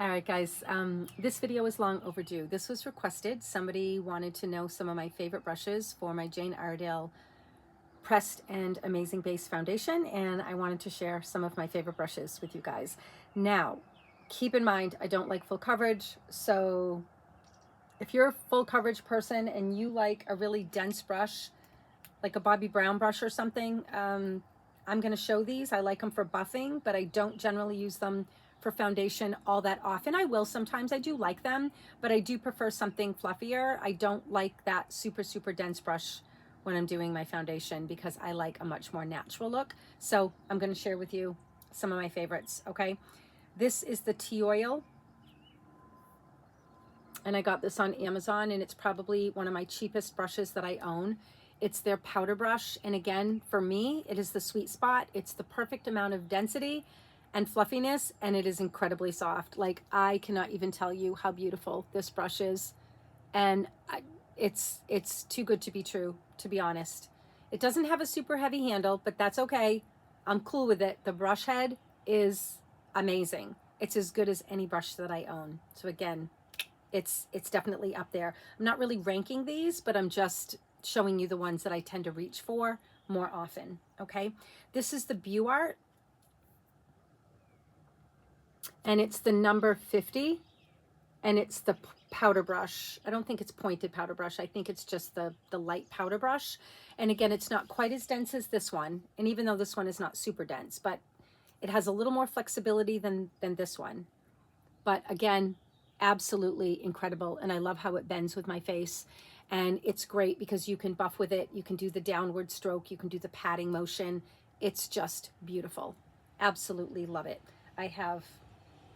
All right, guys, this video is long overdue. This was requested. Somebody wanted to know some of my favorite brushes for my Jane Iredale Pressed and Amazing Base Foundation, and I wanted to share some of my favorite brushes with you guys. Now, keep in mind, I don't like full coverage, so if you're a full coverage person and you like a really dense brush, like a Bobbi Brown brush or something, I'm going to show these. I like them for buffing, but I don't generally use them for foundation all that often. I will sometimes. I do like them, but I do prefer something fluffier. I don't like that super dense brush when I'm doing my foundation because I like a much more natural look. So I'm going to share with you some of my favorites, okay? This is the tea oil, and I got this on Amazon, and it's probably one of my cheapest brushes that I own. It's their powder brush, and again, for me, it is the sweet spot. It's the perfect amount of density and fluffiness, and it is incredibly soft. Like, I cannot even tell you how beautiful this brush is, and it's too good to be true, to be honest. It doesn't have a super heavy handle, but that's okay. I'm cool with it. The brush head is amazing. It's as good as any brush that I own. So again, it's definitely up there. I'm not really ranking these, but I'm just showing you the ones that I tend to reach for more often, okay? This is the Buart, and it's the number 50, and it's the powder brush. I don't think it's pointed powder brush. I think it's just the light powder brush. And again, it's not quite as dense as this one. And even though this one is not super dense, but it has a little more flexibility than this one. But again, absolutely incredible. And I love how it bends with my face. And it's great because you can buff with it. You can do the downward stroke. You can do the patting motion. It's just beautiful. Absolutely love it. I have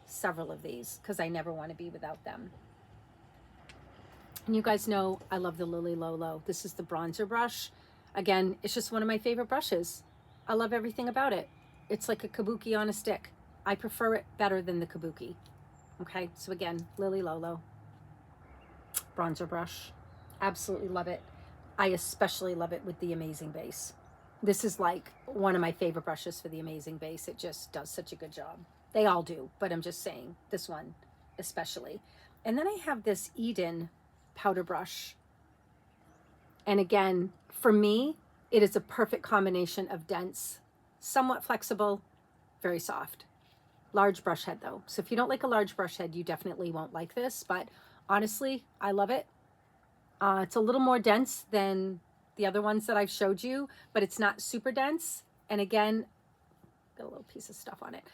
several of these because I never want to be without them. And you guys know I love the Lily Lolo. This is the bronzer brush. Again, it's just one of my favorite brushes. I love everything about it. It's like a kabuki on a stick. I prefer it better than the kabuki. Okay, so again, Lily Lolo bronzer brush. Absolutely love it. I especially love it with the Amazing Base. This is like one of my favorite brushes for the Amazing Base. It just does such a good job. They all do, but I'm just saying this one especially. And then I have this Eden powder brush. And again, for me, it is a perfect combination of dense, somewhat flexible, very soft. Large brush head though. So if you don't like a large brush head, you definitely won't like this, but honestly, I love it. It's a little more dense than the other ones that I've showed you, but it's not super dense. And again, got a little piece of stuff on it.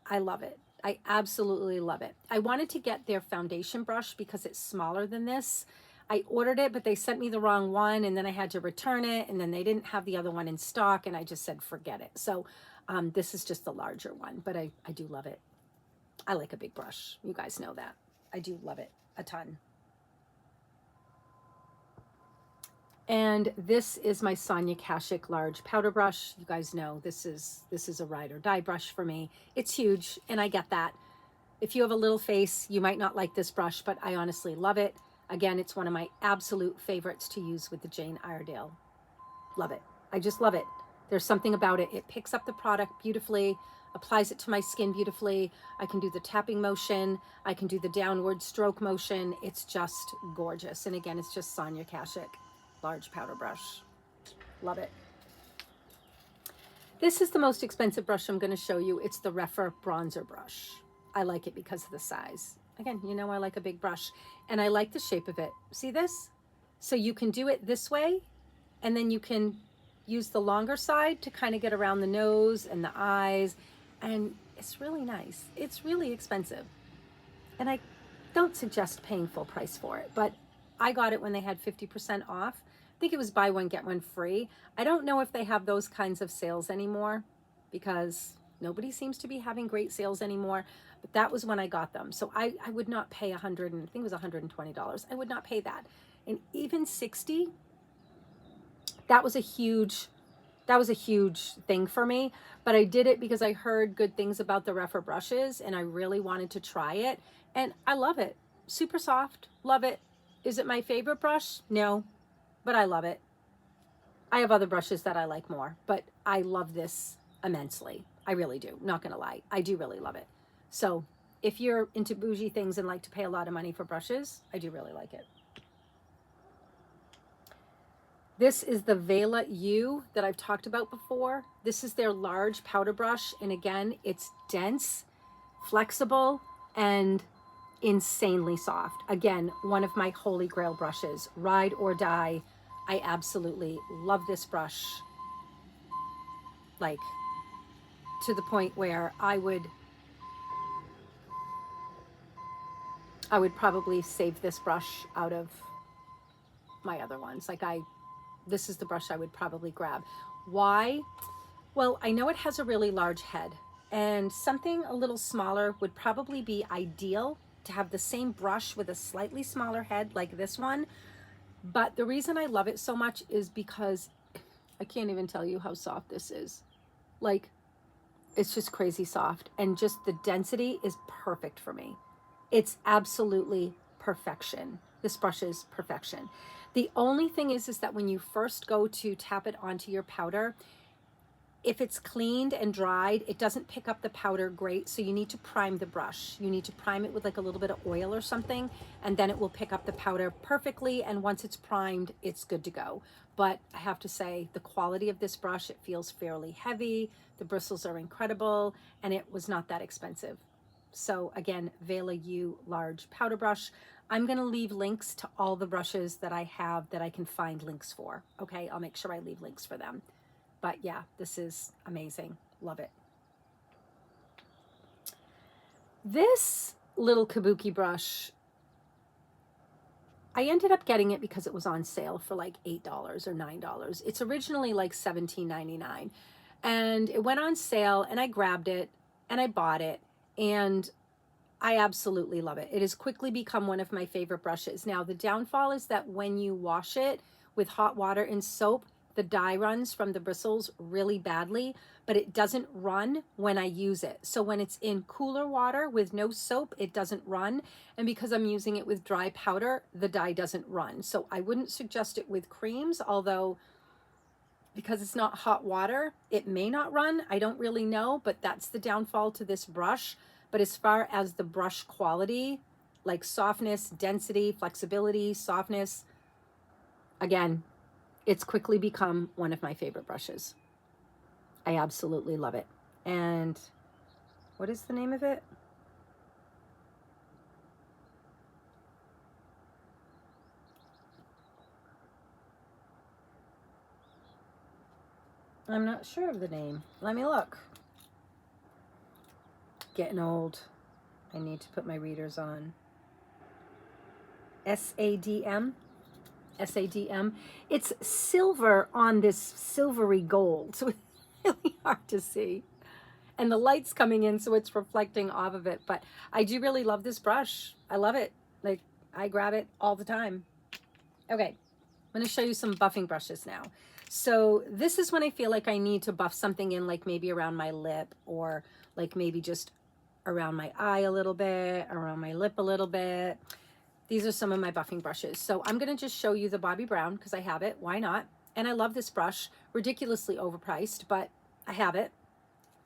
I love it. I absolutely love it. I wanted to get their foundation brush because it's smaller than this. I ordered it, but they sent me the wrong one, and then I had to return it, and then they didn't have the other one in stock, and I just said, forget it. So this is just the larger one, but I do love it. I like a big brush. You guys know that. I do love it a ton. And this is my Sonia Kashuk large powder brush. You guys know this is a ride or die brush for me. It's huge, and I get that. If you have a little face, you might not like this brush, but I honestly love it. Again, it's one of my absolute favorites to use with the Jane Iredale. Love it. I just love it. There's something about it. It picks up the product beautifully, applies it to my skin beautifully. I can do the tapping motion. I can do the downward stroke motion. It's just gorgeous. And again, it's just Sonia Kashuk large powder brush. Love it. This is the most expensive brush I'm going to show you. It's the Refer bronzer brush. I like it because of the size. Again, you know I like a big brush, and I like the shape of it. See this? So you can do it this way, and then you can use the longer side to kind of get around the nose and the eyes, and it's really nice. It's really expensive, and I don't suggest paying full price for it, but I got it when they had 50% off. I think it was buy one, get one free. I don't know if they have those kinds of sales anymore because nobody seems to be having great sales anymore, but that was when I got them. So I would not pay I think it was $120. I would not pay that. And even 60, that was a huge thing for me, but I did it because I heard good things about the Refer brushes and I really wanted to try it, and I love it. Super soft, love it. Is it my favorite brush? No, but I love it. I have other brushes that I like more, but I love this immensely. I really do, not gonna lie. I do really love it. So if you're into bougie things and like to pay a lot of money for brushes, I do really like it. This is the Vela U that I've talked about before. This is their large powder brush. And again, it's dense, flexible, and insanely soft. Again, one of my holy grail brushes, ride or die. I absolutely love this brush. Like, to the point where I would probably save this brush out of my other ones. Like, this is the brush I would probably grab. Why? Well, I know it has a really large head, and something a little smaller would probably be ideal to have the same brush with a slightly smaller head like this one. But the reason I love it so much is because I can't even tell you how soft this is. Like, it's just crazy soft, and just the density is perfect for me. It's absolutely perfection. This brush is perfection. The only thing is that when you first go to tap it onto your powder, if it's cleaned and dried, it doesn't pick up the powder great. So you need to prime the brush. You need to prime it with like a little bit of oil or something, and then it will pick up the powder perfectly. And once it's primed, it's good to go. But I have to say, the quality of this brush, it feels fairly heavy. The bristles are incredible, and it was not that expensive. So again, Vela U large powder brush. I'm going to leave links to all the brushes that I have that I can find links for. Okay, I'll make sure I leave links for them. But yeah, this is amazing. Love it. This little kabuki brush, I ended up getting it because it was on sale for like $8 or $9. It's originally like $17.99. And it went on sale, and I grabbed it and I bought it, and I absolutely love it. It has quickly become one of my favorite brushes. Now, the downfall is that when you wash it with hot water and soap, the dye runs from the bristles really badly, but it doesn't run when I use it. So when it's in cooler water with no soap, it doesn't run. And because I'm using it with dry powder, the dye doesn't run. So I wouldn't suggest it with creams, although because it's not hot water, it may not run. I don't really know, but that's the downfall to this brush. But as far as the brush quality, like softness, density, flexibility, softness, again, it's quickly become one of my favorite brushes. I absolutely love it. And what is the name of it? I'm not sure of the name. Let me look. Getting old. I need to put my readers on. SADM. SADM. It's silver on this silvery gold, so it's really hard to see. And the light's coming in, so it's reflecting off of it. But I do really love this brush. I love it. Like, I grab it all the time. Okay, I'm going to show you some buffing brushes now. So this is when I feel like I need to buff something in, like maybe around my lip, or like maybe just around my eye a little bit, around my lip a little bit. These are some of my buffing brushes. So I'm going to just show you the Bobbi Brown because I have it. Why not? And I love this brush. Ridiculously overpriced, but I have it.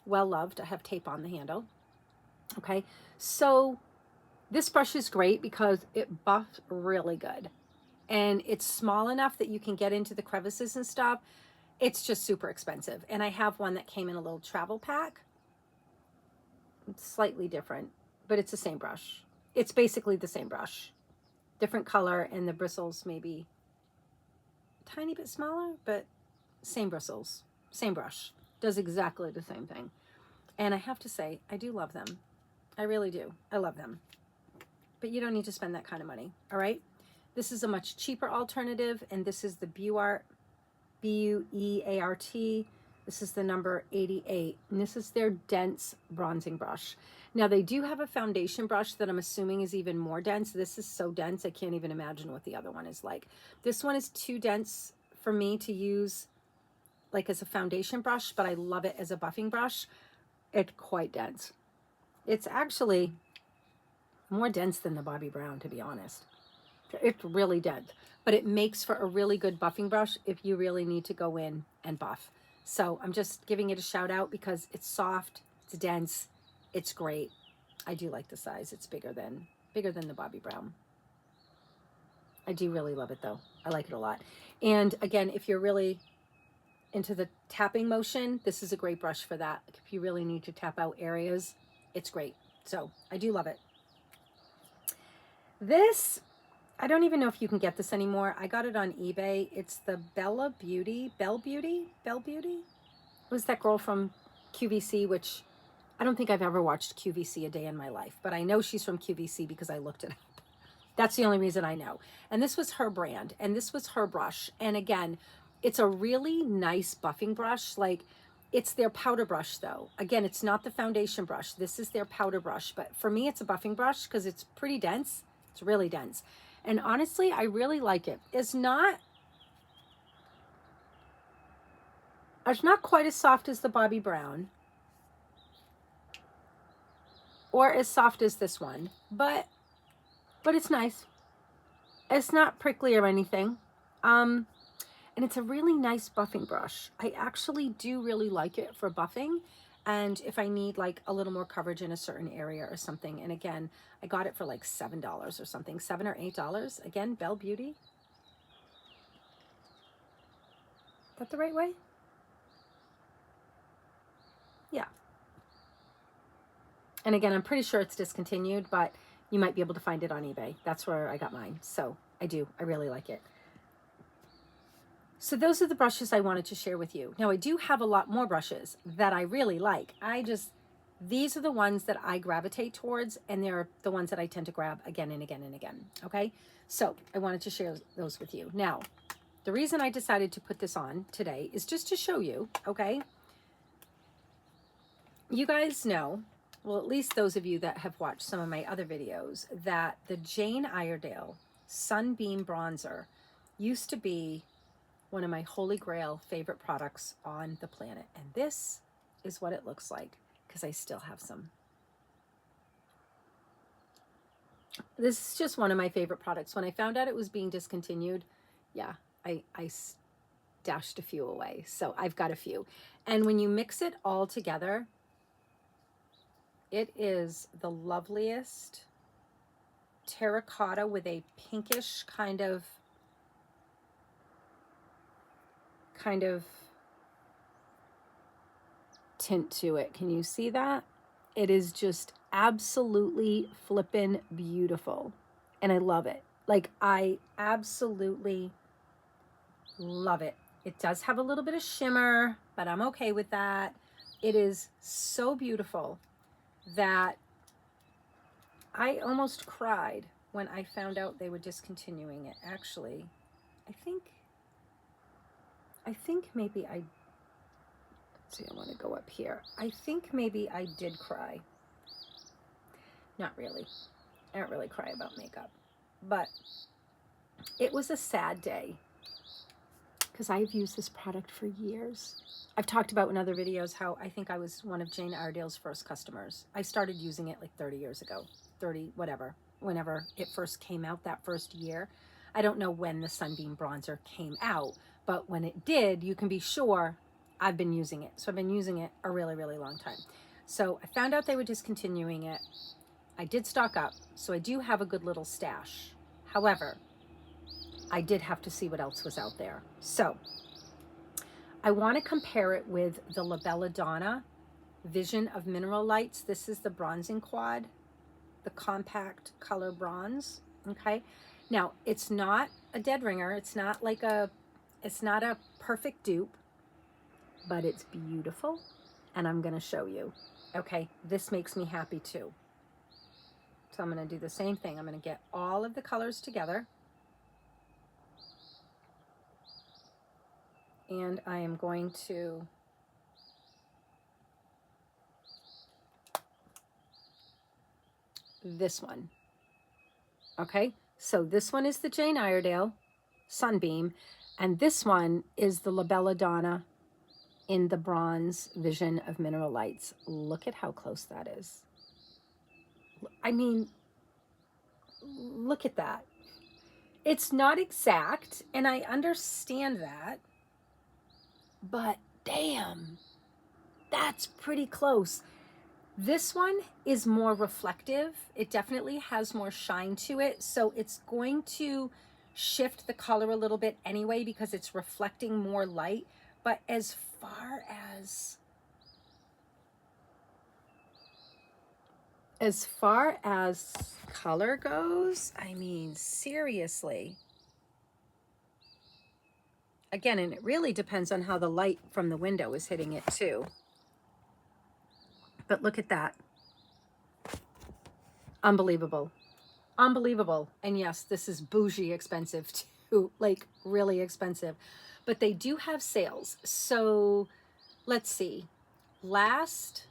Well loved. I have tape on the handle. Okay. So this brush is great because it buffs really good. And it's small enough that you can get into the crevices and stuff. It's just super expensive. And I have one that came in a little travel pack. It's slightly different, but it's the same brush. It's basically the same brush. Different color, and the bristles maybe a tiny bit smaller, but same bristles, same brush. Does exactly the same thing. And I have to say, I do love them. I really do. I love them. But you don't need to spend that kind of money, all right? This is a much cheaper alternative, and this is the Buart, B-U-E-A-R-T. This is the number 88, and this is their dense bronzing brush. Now, they do have a foundation brush that I'm assuming is even more dense. This is so dense, I can't even imagine what the other one is like. This one is too dense for me to use like as a foundation brush, but I love it as a buffing brush. It's quite dense. It's actually more dense than the Bobbi Brown, to be honest. It's really dense, but it makes for a really good buffing brush if you really need to go in and buff. So I'm just giving it a shout out because it's soft, it's dense, it's great. I do like the size. It's bigger than the Bobbi Brown. I do really love it though. I like it a lot. And again, if you're really into the tapping motion, this is a great brush for that. If you really need to tap out areas, it's great. So I do love it. This, I don't even know if you can get this anymore. I got it on eBay. It's the Belle Beauty. It was that girl from QVC, which I don't think I've ever watched QVC a day in my life, but I know she's from QVC because I looked it up. That's the only reason I know. And this was her brand, and this was her brush. And again, it's a really nice buffing brush. Like, it's their powder brush though. Again, it's not the foundation brush. This is their powder brush. But for me, it's a buffing brush because it's pretty dense. It's really dense. And honestly, I really like it. It's not quite as soft as the Bobbi Brown, or as soft as this one, but it's nice. It's not prickly or anything. And it's a really nice buffing brush. I actually do really like it for buffing. And if I need like a little more coverage in a certain area or something. And again, I got it for like $7 or something, $7 or $8. Again, Belle Beauty. Is that the right way? Yeah. And again, I'm pretty sure it's discontinued, but you might be able to find it on eBay. That's where I got mine. So I really like it. So those are the brushes I wanted to share with you. Now I do have a lot more brushes that I really like. These are the ones that I gravitate towards, and they're the ones that I tend to grab again and again and again. Okay. So I wanted to share those with you. Now, the reason I decided to put this on today is just to show you, okay? You guys know, well, at least those of you that have watched some of my other videos, that the Jane Iredale Sunbeam Bronzer used to be one of my holy grail favorite products on the planet. And this is what it looks like, because I still have some. This is just one of my favorite products. When I found out it was being discontinued, yeah, I stashed a few away. So I've got a few. And when you mix it all together, it is the loveliest terracotta with a pinkish kind of tint to it. Can you see that? It is just absolutely flippin' beautiful. And I love it. Like, I absolutely love it. It does have a little bit of shimmer, but I'm okay with that. It is so beautiful that I almost cried when I found out they were discontinuing it. Actually, I think maybe let's see, I want to go up here. I think maybe I did cry. Not really. I don't really cry about makeup. But it was a sad day because I've used this product for years. I've talked about in other videos how I think I was one of Jane Iredale's first customers. I started using it like 30 years ago, 30, whatever, whenever it first came out that first year. I don't know when the Sunbeam Bronzer came out, but when it did, you can be sure I've been using it. So I've been using it a really, really long time. So I found out they were discontinuing it. I did stock up, so I do have a good little stash. However, I did have to see what else was out there. So I want to compare it with the La Belladonna Vision of Mineral Lights. This is the bronzing quad, the compact color bronze. Okay. Now, it's not a dead ringer. It's not a perfect dupe, but it's beautiful. And I'm going to show you. Okay. This makes me happy too. So I'm going to do the same thing. I'm going to get all of the colors together. And I am going to this one. Okay, so this one is the Jane Iredale Sunbeam, and this one is the La Belladonna in the bronze Vision of Mineral Lights. Look at how close that is. I mean, look at that. It's not exact, and I understand that, but damn, that's pretty close. This one is more reflective. It definitely has more shine to it. So it's going to shift the color a little bit anyway because it's reflecting more light. But as far as color goes, I mean, seriously. Again, and it really depends on how the light from the window is hitting it too. But look at that. Unbelievable. Unbelievable. And yes, this is bougie expensive too, like really expensive. But they do have sales. So let's see. Last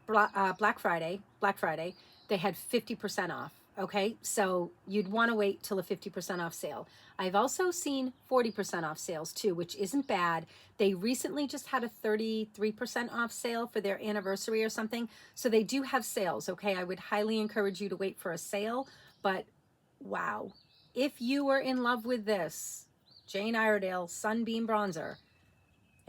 Black Friday, they had 50% off. Okay, so you'd want to wait till a 50% off sale. I've also seen 40% off sales too, which isn't bad. They recently just had a 33% off sale for their anniversary or something. So they do have sales. Okay, I would highly encourage you to wait for a sale. But wow, if you were in love with this Jane Iredale Sunbeam Bronzer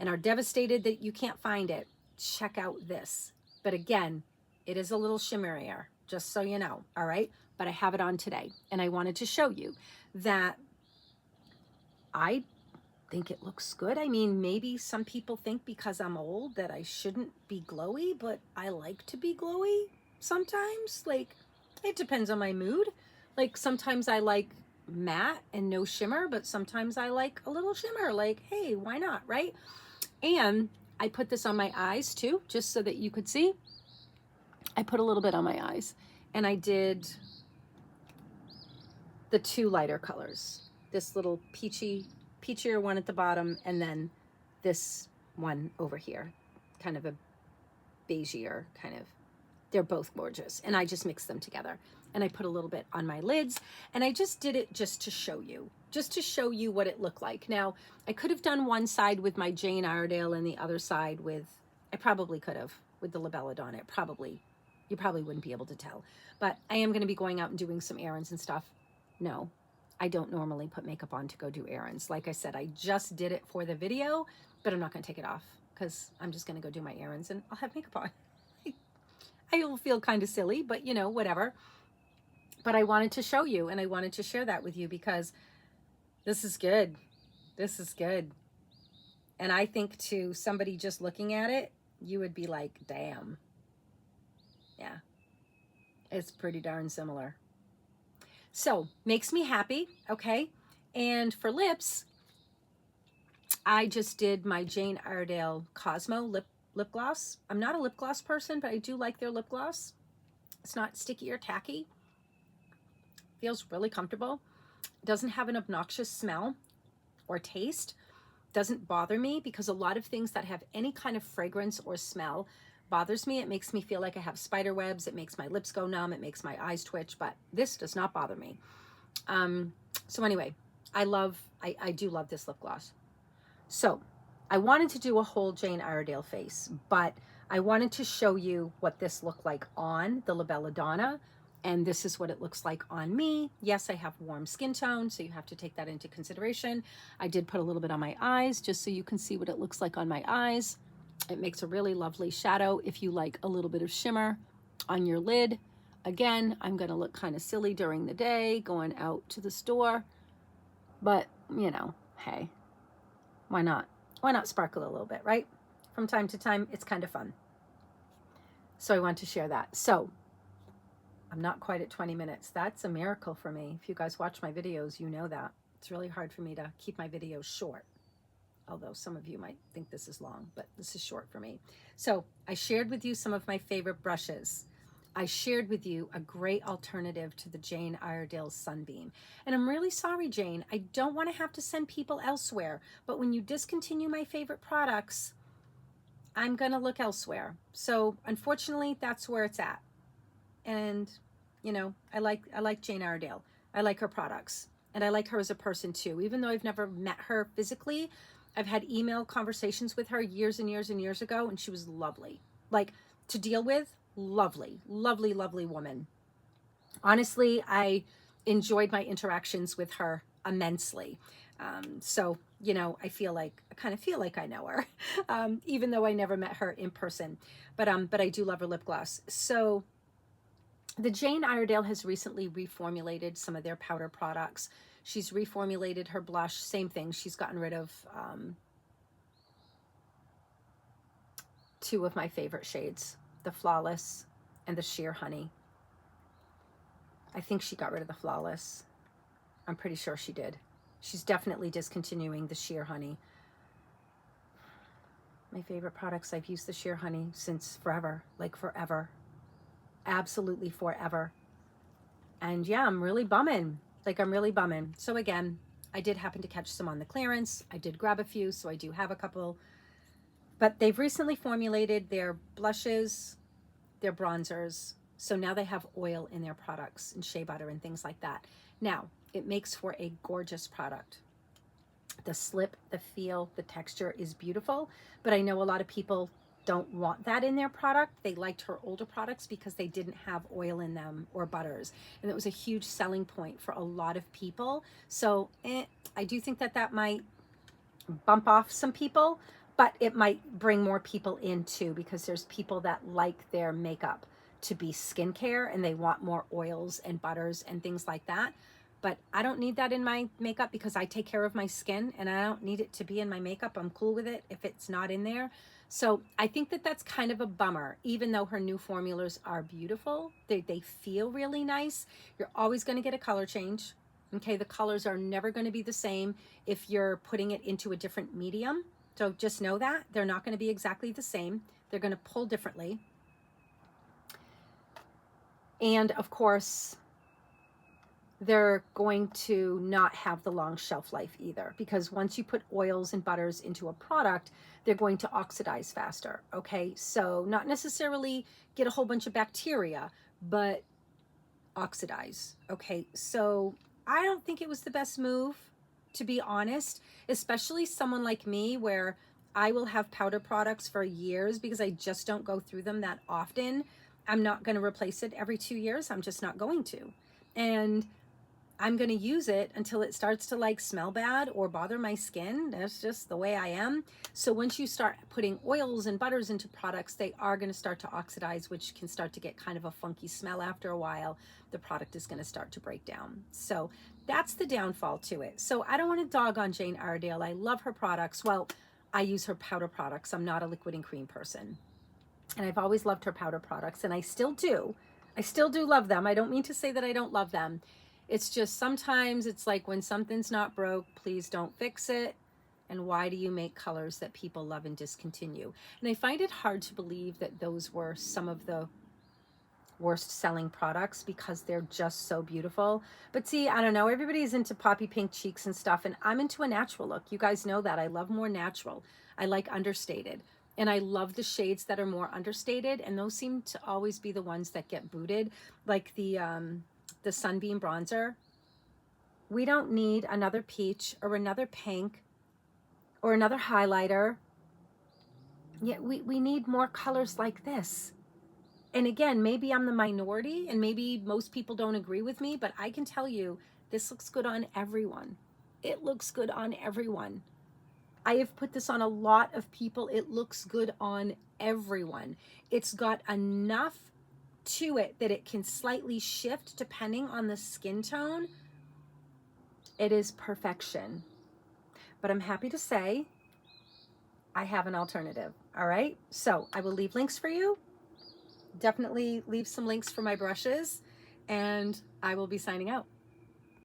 and are devastated that you can't find it, check out this. But again, it is a little shimmerier, just so you know, all right? But I have it on today, and I wanted to show you that I think it looks good. I mean, maybe some people think because I'm old that I shouldn't be glowy, but I like to be glowy sometimes. Like, it depends on my mood. Like, sometimes I like matte and no shimmer, but sometimes I like a little shimmer. Like, hey, why not, right? And I put this on my eyes too, just so that you could see. I put a little bit on my eyes, and I did the two lighter colors. This little peachier one at the bottom, and then this one over here, kind of a beigeier kind of. They're both gorgeous, and I just mixed them together. And I put a little bit on my lids, and I just did it just to show you what it looked like. Now, I could have done one side with my Jane Iredale and the other side with, I probably could have, with the Labelladonna. You probably wouldn't be able to tell. But I am going to be going out and doing some errands and stuff. No, I don't normally put makeup on to go do errands. Like I said, I just did it for the video, but I'm not going to take it off because I'm just going to go do my errands and I'll have makeup on. I will feel kind of silly, but you know, whatever. But I wanted to show you, and I wanted to share that with you because this is good. This is good. And I think to somebody just looking at it, you would be like, damn. Yeah, it's pretty darn similar. So, makes me happy, okay? And for lips, I just did my Jane Iredale Cosmo lip gloss. I'm not a lip gloss person, but I do like their lip gloss. It's not sticky or tacky. Feels really comfortable. Doesn't have an obnoxious smell or taste. Doesn't bother me because a lot of things that have any kind of fragrance or smell bothers me. It makes me feel like I have spider webs. It makes my lips go numb. It makes my eyes twitch, but this does not bother me. So anyway, I do love this lip gloss. So I wanted to do a whole Jane Iredale face, but I wanted to show you what this looked like on the Labelladonna, and this is what it looks like on me. Yes, I have warm skin tone, so you have to take that into consideration. I did put a little bit on my eyes just so you can see what it looks like on my eyes. It makes a really lovely shadow if you like a little bit of shimmer on your lid. Again, I'm going to look kind of silly during the day going out to the store, but you know, hey, why not? Why not sparkle a little bit, right? From time to time, it's kind of fun. So I want to share that. So I'm not quite at 20 minutes. That's a miracle for me. If you guys watch my videos, you know that. It's really hard for me to keep my videos short. Although some of you might think this is long, but this is short for me. So I shared with you some of my favorite brushes. I shared with you a great alternative to the Jane Iredale Sunbeam. And I'm really sorry, Jane. I don't want to have to send people elsewhere. But when you discontinue my favorite products, I'm going to look elsewhere. So unfortunately, that's where it's at. And, you know, I like Jane Iredale. I like her products. And I like her as a person too. Even though I've never met her physically, I've had email conversations with her years and years and years ago, and she was lovely. Like, to deal with, lovely, lovely, lovely woman. Honestly, I enjoyed my interactions with her immensely. So, you know, I kind of feel like I know her, even though I never met her in person, but I do love her lip gloss. So the Jane Iredale has recently reformulated some of their powder products. She's reformulated her blush, same thing. She's gotten rid of, two of my favorite shades, the Flawless and the Sheer Honey. I think she got rid of the Flawless. I'm pretty sure she did. She's definitely discontinuing the Sheer Honey. My favorite products, I've used the Sheer Honey since forever, like forever. Absolutely forever. And yeah, I'm really bumming. I'm really bumming. So again, I did happen to catch some on the clearance. I did grab a few, so I do have a couple. But they've recently formulated their blushes, their bronzers. So now they have oil in their products and shea butter and things like that. Now, it makes for a gorgeous product. The slip, the feel, the texture is beautiful, but I know a lot of people don't want that in their product. They liked her older products because they didn't have oil in them or butters. And it was a huge selling point for a lot of people. So I do think that that might bump off some people, but it might bring more people in too, because there's people that like their makeup to be skincare and they want more oils and butters and things like that. But I don't need that in my makeup because I take care of my skin and I don't need it to be in my makeup. I'm cool with it if it's not in there. So I think that that's kind of a bummer, even though her new formulas are beautiful. They feel really nice. You're always going to get a color change. Okay, the colors are never going to be the same if you're putting it into a different medium. So just know that they're not going to be exactly the same. They're going to pull differently. And of course, they're going to not have the long shelf life either, because once you put oils and butters into a product, they're going to oxidize faster. Okay, so not necessarily get a whole bunch of bacteria, but oxidize. Okay, so I don't think it was the best move, to be honest, especially someone like me where I will have powder products for years because I just don't go through them that often. I'm not going to replace it every 2 years. I'm just not going to. And I'm going to use it until it starts to smell bad or bother my skin. That's just the way I am. So once you start putting oils and butters into products, they are going to start to oxidize, which can start to get kind of a funky smell after a while. The product is going to start to break down. So that's the downfall to it. So I don't want to dog on Jane Iredale. I love her products. Well, I use her powder products. I'm not a liquid and cream person. And I've always loved her powder products, and I still do. I still do love them. I don't mean to say that I don't love them. It's just sometimes it's like when something's not broke, please don't fix it. And why do you make colors that people love and discontinue? And I find it hard to believe that those were some of the worst selling products because they're just so beautiful. But see, I don't know, everybody's into poppy pink cheeks and stuff, and I'm into a natural look. You guys know that. I love more natural. I like understated. And I love the shades that are more understated, and those seem to always be the ones that get booted, like the Sunbeam bronzer. We don't need another peach or another pink or another highlighter. Yeah, we need more colors like this. And again, maybe I'm the minority and maybe most people don't agree with me, but I can tell you this looks good on everyone. It looks good on everyone. I have put this on a lot of people. It looks good on everyone. It's got enough to it that it can slightly shift depending on the skin tone. It is perfection. But I'm happy to say I have an alternative. All right, so I will leave links for you. Definitely leave some links for my brushes, and I will be signing out.